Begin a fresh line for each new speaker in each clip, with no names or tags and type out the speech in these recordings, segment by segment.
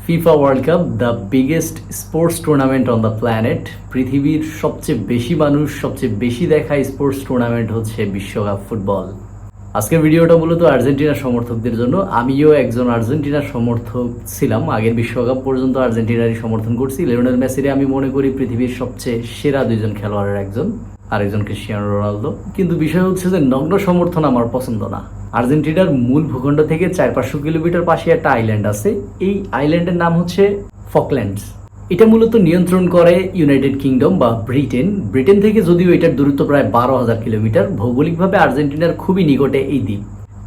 FIFA world cup, the biggest sports tournament on the planet. পৃথিবীর সবচেয়ে বেশি মানুষ, সবচেয়ে বেশি দেখা স্পোর্টস টুর্নামেন্ট হচ্ছে বিশ্বকাপ ফুটবল। আজকের ভিডিওটা মূলত আর্জেন্টিনার সমর্থকদের জন্য। আমিও একজন আর্জেন্টিনার সমর্থক ছিলাম, আগের বিশ্বকাপ পর্যন্ত আর্জেন্টিনারই সমর্থন করছি। লিওনেল মেসিরে আমি মনে করি পৃথিবীর সবচেয়ে সেরা দুইজন খেলোয়াড়ের একজন, আরেকজন ক্রিস্টিয়ানো রোনালদো। কিন্তু বিষয় হচ্ছে যে নগ্ন সমর্থন আমার পছন্দ না। আর্জেন্টিনার মূল ভূখণ্ড থেকে 400-500 কিলোমিটার পাশে একটা আইল্যান্ড আছে। এই আইল্যান্ডের নাম হচ্ছে ফকল্যান্ডস। এটা মূলত নিয়ন্ত্রণ করে ইউনাইটেড কিংডম বা ব্রিটেন। ব্রিটেন থেকে যদিও এটার দূরত্ব প্রায় 12,000 কিলোমিটার। ভৌগোলিকভাবে আর্জেন্টিনার খুবই নিকটে এই দ্বীপ।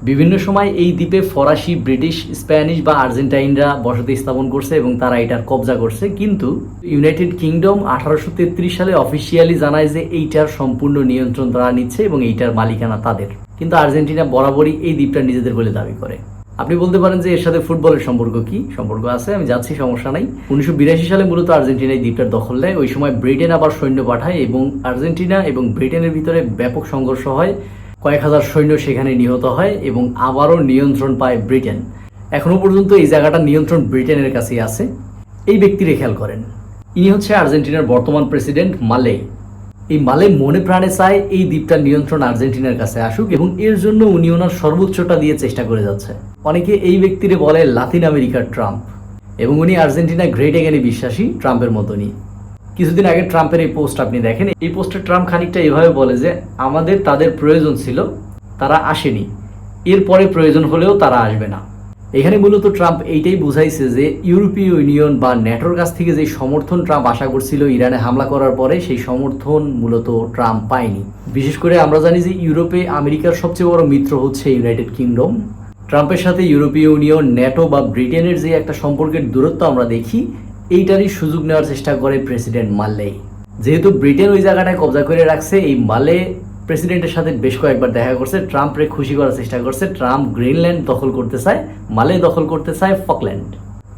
বিভিন্ন সময় এই দ্বীপে ফরাসি, ব্রিটিশ, স্প্যানিশ বা আর্জেন্টাইনরা বসতি স্থাপন করছে এবং তারা এটার কবজা করছে। কিন্তু ইউনাইটেড কিংডম 1833 সালে অফিসিয়ালি জানায় যে এইটার সম্পূর্ণ নিয়ন্ত্রণ তারা নিচ্ছে এবং এইটার মালিকানা তাদের। কিন্তু আর্জেন্টিনা বরাবরই এই দ্বীপটা নিজেদের বলে দাবি করে। আপনি বলতে পারেন যে এর সাথে ফুটবলের সম্পর্ক কি? সম্পর্ক আছে, আমি যাচ্ছি, সমস্যা নাই। 1982 সালে মূলত আর্জেন্টিনা এই দ্বীপটার দখল নেয়। ওই সময় ব্রিটেন আবার সৈন্য পাঠায় এবং আর্জেন্টিনা এবং ব্রিটেনের ভিতরে ব্যাপক সংঘর্ষ হয়। কয়েক হাজার সৈন্য সেখানে নিহত হয় এবং আবারও নিয়ন্ত্রণ পায় ব্রিটেন। এখনো পর্যন্ত এই জায়গাটা নিয়ন্ত্রণ ব্রিটেনের কাছেই আছে। এই ব্যক্তিরে খেয়াল করেন, ইনি হচ্ছে আর্জেন্টিনার বর্তমান প্রেসিডেন্ট মালে। এই মালে মনে প্রাণে চায় এই দ্বীপটার নিয়ন্ত্রণ আর্জেন্টিনার কাছে আসুক এবং এর জন্য উনি ওনার সর্বোচ্চটা দিয়ে চেষ্টা করে যাচ্ছে। অনেকে এই ব্যক্তিরে বলে লাতিন আমেরিকার ট্রাম্প এবং উনি আর্জেন্টিনা গ্রেট এগেনে বিশ্বাসী, ট্রাম্পের মতনই। কিছুদিন আগে ট্রাম্পের এই পোস্ট আপনি দেখেন। এই পোস্টে ট্রাম্প খানিকটা এভাবে বলে যে আমাদের তাদের প্রয়োজন ছিল, তারা আসেনি, এরপরে প্রয়োজন হলেও তারা আসবে না। এখানে মূলত ট্রাম্প এইটাই বুঝাইছে যে ইউরোপীয় ইউনিয়ন বা ন্যাটোর কাছ থেকে যে সমর্থন ট্রাম্প আশা করছিল ইরানে হামলা করার পরে, সেই সমর্থন মূলত ট্রাম্প পায়নি। বিশেষ করে আমরা জানি যে ইউরোপে আমেরিকার সবচেয়ে বড় মিত্র হচ্ছে ইউনাইটেড কিংডম। ট্রাম্পের সাথে ইউরোপীয় ইউনিয়ন, ন্যাটো বা ব্রিটেনের যে একটা সম্পর্কের দূরত্ব আমরা দেখি, এইটারই সুযোগ নেওয়ার চেষ্টা করে প্রেসিডেন্ট মালে। যেহেতু ব্রিটেন ওই জায়গাটায় কবজা করে রাখছে, এই মালে প্রেসিডেন্টের সাথে বেশ কয়েকবার দেখা করছে, ট্রাম্পরে খুশি করার চেষ্টা করছে। ট্রাম্প গ্রিনল্যান্ড দখল করতে চায়, মালে দখল করতে চায় ফকল্যান্ড।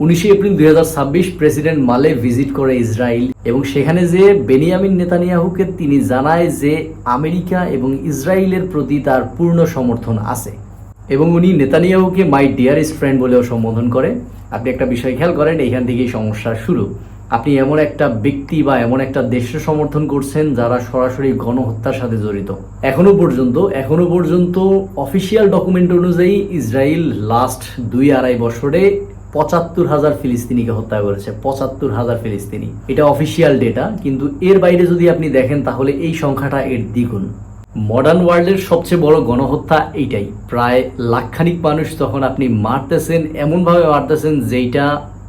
19 এপ্রিল 2026 প্রেসিডেন্ট মালে ভিজিট করে ইসরায়েল এবং সেখানে যে বেনিয়ামিন নেতানিয়াহুকে তিনি জানায় যে আমেরিকা এবং ইসরায়েলের প্রতি তার পূর্ণ সমর্থন আছে এবং উনি নেতানিয়াহুকে মাই ডিয়ারেস্ট ফ্রেন্ড বলেও সম্বোধন করে। আপনি একটা বিষয় খেয়াল করেন, এইখান থেকেই সমস্যার শুরু। আপনি এমন একটা ব্যক্তি বা এমন একটা দেশকে সমর্থন করছেন যারা সরাসরি গণহত্যার সাথে জড়িত। এখনো পর্যন্ত অফিসিয়াল ডকুমেন্ট অনুযায়ী ইসরায়েল লাস্ট 2-2.5 বছরে 75,000 ফিলিস্তিনিকে হত্যা করেছে। 75,000 ফিলিস্তিনি, এটা অফিসিয়াল ডেটা। কিন্তু এর বাইরে যদি আপনি দেখেন তাহলে এই সংখ্যাটা এর দ্বিগুণ। মডার্ন ওয়ার্ল্ডের সবচেয়ে বড় গণহত্যা এইটাই। প্রায় লাখখানিক মানুষ তখন আপনি মারতেছেন, এমনভাবে মারতেছেন যেইটা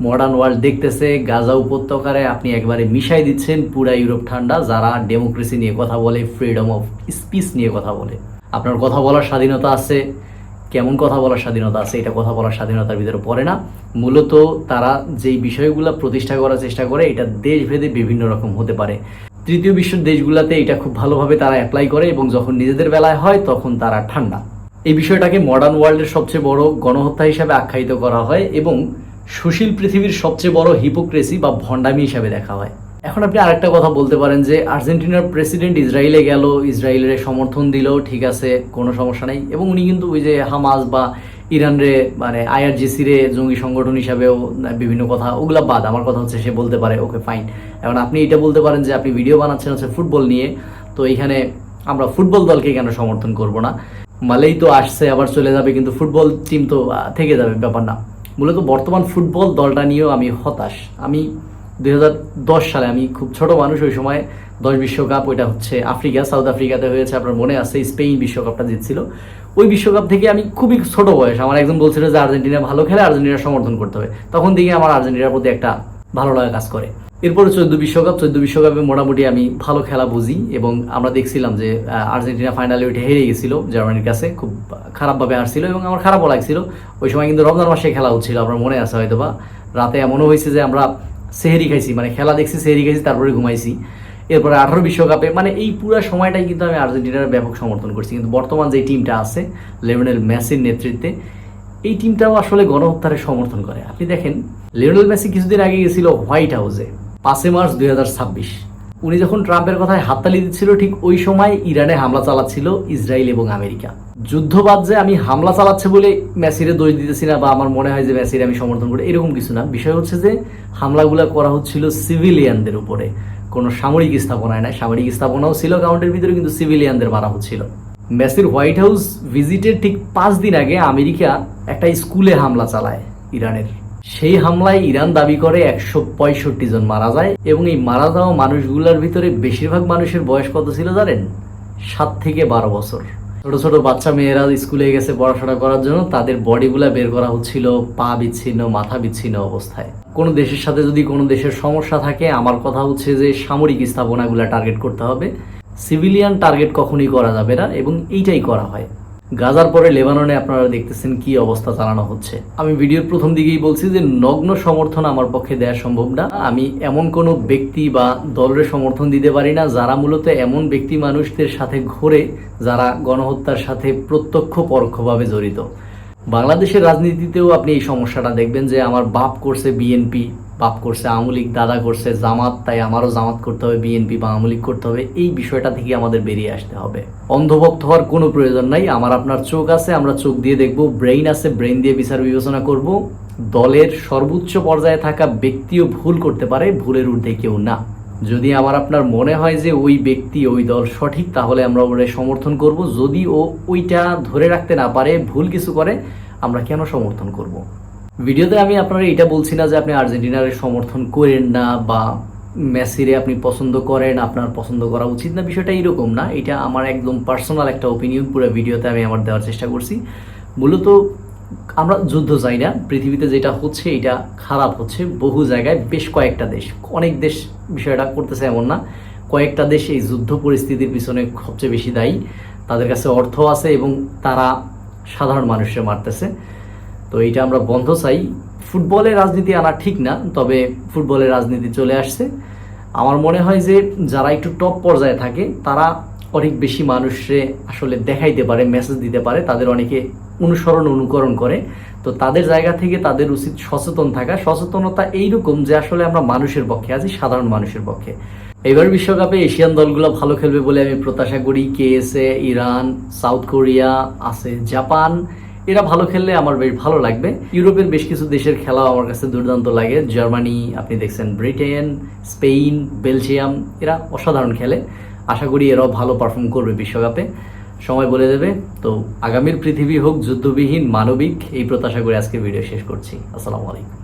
মডার্ন ওয়ার্ল্ড দেখতেছে। গাজা উপত্যকারে আপনি একবারে মিশাই দিচ্ছেন পুরা ইউরোপ ঠান্ডা, যারা ডেমোক্রেসি নিয়ে কথা বলে, ফ্রিডম অফ স্পিচ নিয়ে কথা বলে। আপনার কথা বলার স্বাধীনতা আছে, কেমন কথা বলার স্বাধীনতা আছে, এটা কথা বলার স্বাধীনতার ভিতরে পড়ে না। মূলত তারা যেই বিষয়গুলো প্রতিষ্ঠা করার চেষ্টা করে, এটা দেশভেদে বিভিন্ন রকম হতে পারে। তৃতীয় বিশ্বের দেশগুলোতে এটা খুব ভালোভাবে তারা অ্যাপ্লাই করে এবং যখন নিজেদের বেলায় হয় তখন তারা ঠান্ডা। এই বিষয়টাকে মডার্ন ওয়ার্ল্ডের সবচেয়ে বড় গণহত্যা হিসাবে আখ্যায়িত করা হয় এবং সুশীল পৃথিবীর সবচেয়ে বড় হিপোক্রেসি বা ভণ্ডামি হিসাবে দেখা হয়। এখন আপনি আরেকটা কথা বলতে পারেন যে আর্জেন্টিনার প্রেসিডেন্ট ইসরায়েলে গেল, ইসরায়েলের সমর্থন দিল, ঠিক আছে, কোনো সমস্যা নেই। এবং উনি কিন্তু ওই যে হামাস বা ইরানরে মানে IRGC রে জঙ্গি সংগঠন হিসাবেও বিভিন্ন কথা, ওগুলা বাদ। আমার কথা হচ্ছে সে বলতে পারে, ওকে ফাইন। এখন আপনি এটা বলতে পারেন যে আপনি ভিডিও বানাচ্ছেন হচ্ছে ফুটবল নিয়ে, তো এইখানে আমরা ফুটবল দলকে কেন সমর্থন করব না? মালেই তো আসছে, আবার চলে যাবে, কিন্তু ফুটবল টিম তো থেকে যাবে, ব্যাপার না। মূলত বর্তমান ফুটবল দলটা নিয়েও আমি হতাশ। আমি 2010 সালে, আমি খুব ছোট মানুষ, ওই সময় 10 বিশ্বকাপ, ওইটা হচ্ছে সাউথ আফ্রিকাতে হয়েছে, আপনার মনে আছে, স্পেন বিশ্বকাপটা জিতছিল। ওই বিশ্বকাপ থেকে আমি খুবই ছোট বয়স, আমার একজন বলছিল যে আর্জেন্টিনা ভালো খেলে, আর্জেন্টিনা সমর্থন করতে হবে। তখন থেকে আমার আর্জেন্টিনার প্রতি একটা ভালো লাগা কাজ করে। এরপরে 14 বিশ্বকাপে মোটামুটি আমি ভালো খেলা বুঝি এবং আমরা দেখছিলাম যে আর্জেন্টিনা ফাইনালে উঠে হেরে গেছিল জার্মানির কাছে, খুব খারাপভাবে হারছিল এবং আমার খারাপও লাগছিল। ওই সময় কিন্তু রমজান মাসে খেলা হচ্ছিল, আপনার মনে আছে হয়তো বা। রাতে এমনও হয়েছে যে আমরা সেহেরি খাইছি, মানে খেলা দেখছি, সেহেরি খাইছি, তারপরে ঘুমাইছি। এরপরে 18 বিশ্বকাপে, মানে এই পুরো সময়টাই কিন্তু আমি আর্জেন্টিনার ব্যাপক সমর্থন করছি। কিন্তু বর্তমান যে টিমটা আছে লিওনেল মেসির নেতৃত্বে, এই টিমটাও আসলে গণহত্যারে সমর্থন করে। আপনি দেখেন লিওনেল মেসি কিছুদিন আগে গেছিল হোয়াইট হাউসে, 5 মার্চ 2026। উনি যখন ট্রাম্পের কথায় হাততালি দিচ্ছিল ঠিক ওই সময় ইরানে হামলা চালাচ্ছিল ইসরায়েল এবং আমেরিকা। যুদ্ধবাদ যে আমি হামলা চালাচ্ছে বলে মেসিরে দোষ দিতেছি না বা আমার মনে হয় যে মেসিরে আমি সমর্থন করি, এরকম কিছু না। বিষয় হচ্ছে যে হামলাগুলো করা হচ্ছিল সিভিলিয়ানদের উপরে, কোনো সামরিক স্থাপনায় না। সামরিক স্থাপনাও ছিল গ্রাউন্ডের ভিতরে, কিন্তু সিভিলিয়ানদের মারা হচ্ছিল। মেসির হোয়াইট হাউস ভিজিটের ঠিক 5 দিন আগে আমেরিকা একটা স্কুলে হামলা চালায় ইরানের। সেই হামলায় ইরান দাবি করে 165 জন মারা যায়, এবং এই মারা যাওয়া মানুষগুলোর ভিতরে বেশিরভাগ মানুষের বয়স কত ছিল জানেন? 7 থেকে 12 বছর। ছোট ছোট বাচ্চা মেয়েরা স্কুলে গেছে পড়াশোনা করার জন্য, তাদের বডিগুলা বের করা হচ্ছিল পা বিচ্ছিন্ন, মাথা বিচ্ছিন্ন অবস্থায়। কোনো দেশের সাথে যদি কোনো দেশের সমস্যা থাকে, আমার কথা হচ্ছে যে সামরিক স্থাপনাগুলা টার্গেট করতে হবে, সিভিলিয়ান টার্গেট কখনোই করা যাবে না, এবং এইটাই করা হয়। গাজার পরে লেবাননে আপনারা দেখতেছেন কি অবস্থা চালানো হচ্ছে। আমি ভিডিওর প্রথম দিকেই বলছি যে নগ্ন সমর্থন আমার পক্ষে দেওয়া সম্ভব না। আমি এমন কোনো ব্যক্তি বা দলের সমর্থন দিতে পারি না যারা মূলত এমন ব্যক্তি মানুষদের সাথে ঘোরে যারা গণহত্যার সাথে প্রত্যক্ষ পরোক্ষভাবে জড়িত। বাংলাদেশের রাজনীতিতেও আপনি এই সমস্যাটা দেখবেন যে আমার বাপ করছে বিএনপি, বাপ করছে আওয়ামী লীগ, দাদা করছে জামাত, তাই আমারও জামাত করতে হবে, বিএনপি বা আওয়ামী লীগ করতে হবে। এই বিষয়টা থেকে আমাদের বেরিয়ে আসতে হবে। অন্ধভক্ত হওয়ার কোনো প্রয়োজন নাই। আমার আপনার চোখ আছে, আমরা চোখ দিয়ে দেখব। ব্রেইন আছে, ব্রেইন দিয়ে বিচার বিবেচনা করব। দলের সর্বোচ্চ পর্যায়ে থাকা ব্যক্তিও ভুল করতে পারে, ভুলের ঊর্ধ্বে কেউ না। যদি আমার আপনার মনে হয় যে ওই ব্যক্তি ওই দল সঠিক, তাহলে আমরা ওরে সমর্থন করব। যদি ও ওইটা ধরে রাখতে না পারে, ভুল কিছু করে, আমরা কেন সমর্থন করব? ভিডিওতে আমি আপনারা এটা বলছি না যে আপনি আর্জেন্টিনার সমর্থন করেন না বা মেসিরে আপনি পছন্দ করেন, আপনার পছন্দ করা উচিত না, বিষয়টা এরকম না। এটা আমার একদম পার্সোনাল একটা ওপিনিয়ন। পুরো ভিডিওতে আমি আমার দেওয়ার চেষ্টা করছি। মূলত আমরা যুদ্ধ চাই না। পৃথিবীতে যেটা হচ্ছে এটা খারাপ হচ্ছে বহু জায়গায়, বেশ কয়েকটা দেশ, অনেক দেশ বিষয়টা করতেছে এমন না। কয়েকটা দেশ এই যুদ্ধ পরিস্থিতির পিছনে সবচেয়ে বেশি দায়ী। তাদের কাছে অর্থ আছে এবং তারা সাধারণ মানুষের মারতেছে। তো এইটা আমরা বন্ধ চাই। ফুটবলের রাজনীতি আনা ঠিক না, তবে ফুটবলের রাজনীতি চলে আসছে। আমার মনে হয় যে যারা একটু টপ পর্যায়ে থাকে তারা অনেক বেশি মানুষে আসলে দেখাইতে পারে, মেসেজ দিতে পারে, তাদের অনেকে অনুকরণ করে। তো তাদের জায়গা থেকে তাদের উচিত সচেতন থাকা। সচেতনতা এইরকম যে আসলে আমরা মানুষের পক্ষে আছি, সাধারণ মানুষের পক্ষে। এবার বিশ্বকাপে এশিয়ান দলগুলো ভালো খেলবে বলে আমি প্রত্যাশা করি। কেএসএ, ইরান, সাউথ কোরিয়া আছে, জাপান, এরা ভালো খেললে আমার বেশ ভালো লাগবে। ইউরোপের বেশ কিছু দেশের খেলাও আমার কাছে দুর্দান্ত লাগে। জার্মানি আপনি দেখছেন, ব্রিটেন, স্পেন, বেলজিয়াম, এরা অসাধারণ খেলে। আশা করি এরাও ভালো পারফর্ম করবে বিশ্বকাপে, সময় বলে দেবে। তো আগামীর পৃথিবী হোক যুদ্ধবিহীন, মানবিক, এই প্রত্যাশা করে আজকে ভিডিও শেষ করছি। আসসালামু আলাইকুম।